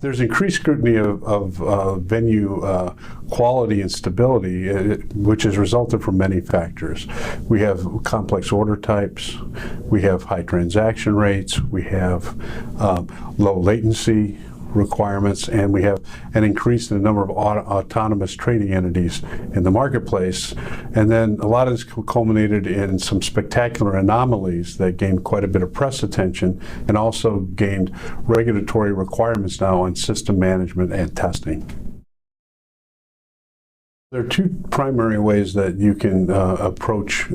There's increased scrutiny of venue quality and stability, which has resulted from many factors. We have complex order types, we have high transaction rates, we have low latency requirements, and we have an increase in the number of autonomous trading entities in the marketplace. And then a lot of this culminated in some spectacular anomalies that gained quite a bit of press attention and also gained regulatory requirements now on system management and testing. There are two primary ways that you can approach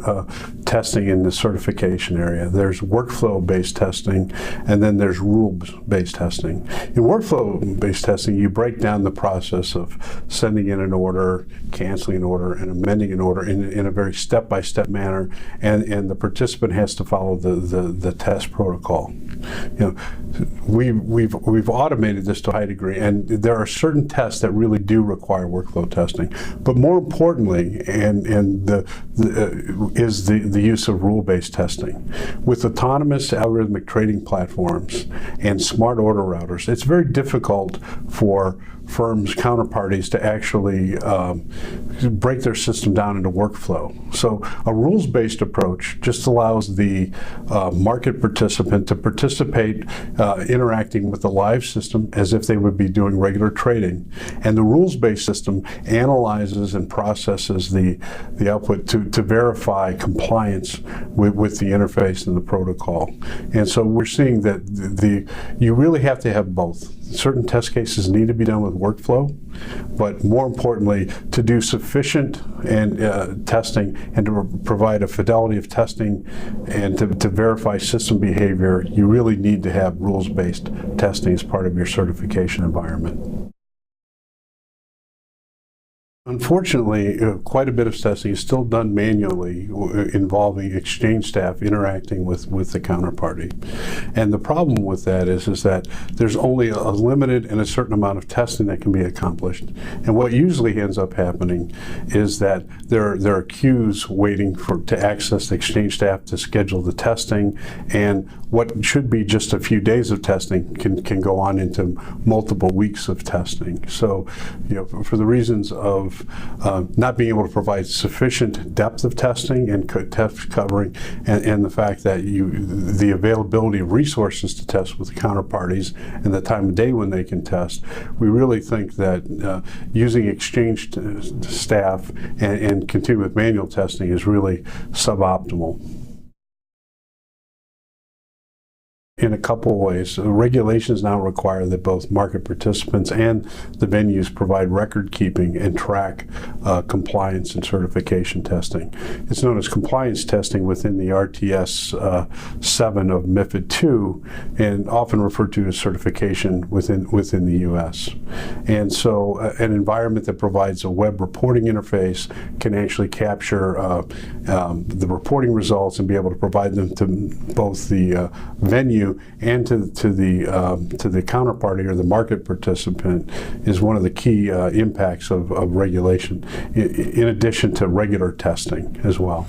testing in the certification area. There's workflow-based testing, and then there's rules-based testing. In workflow-based testing, you break down the process of sending in an order, canceling an order, and amending an order in a very step-by-step manner, and the participant has to follow the test protocol. You know, we've automated this to a high degree, and there are certain tests that really do require workflow testing. But more importantly, is the use of rule-based testing. With autonomous algorithmic trading platforms and smart order routers, it's very difficult for firms, counterparties, to actually break their system down into workflow. So a rules-based approach just allows the market participant to participate interacting with the live system as if they would be doing regular trading. And the rules-based system analyzes and processes the output to verify compliance with the interface and the protocol. And so we're seeing that you really have to have both. Certain test cases need to be done with workflow, but more importantly, to do sufficient testing and to provide a fidelity of testing and to verify system behavior, you really need to have rules-based testing as part of your certification environment. Unfortunately, quite a bit of testing is still done manually, involving exchange staff interacting with the counterparty. And the problem with that is that there's only a limited and a certain amount of testing that can be accomplished. And what usually ends up happening is that there are queues waiting to access the exchange staff to schedule the testing, and what should be just a few days of testing can go on into multiple weeks of testing. So, you know, for the reasons of not being able to provide sufficient depth of testing and test covering, and the fact that the availability of resources to test with the counterparties and the time of day when they can test, we really think that using exchange staff and continue with manual testing is really suboptimal. In a couple of ways. Regulations now require that both market participants and the venues provide record keeping and track compliance and certification testing. It's known as compliance testing within the RTS 7 of MiFID II, and often referred to as certification within the US. And so an environment that provides a web reporting interface can actually capture the reporting results and be able to provide them to both the venue and to the counterparty or the market participant is one of the key impacts of regulation, in addition to regular testing as well.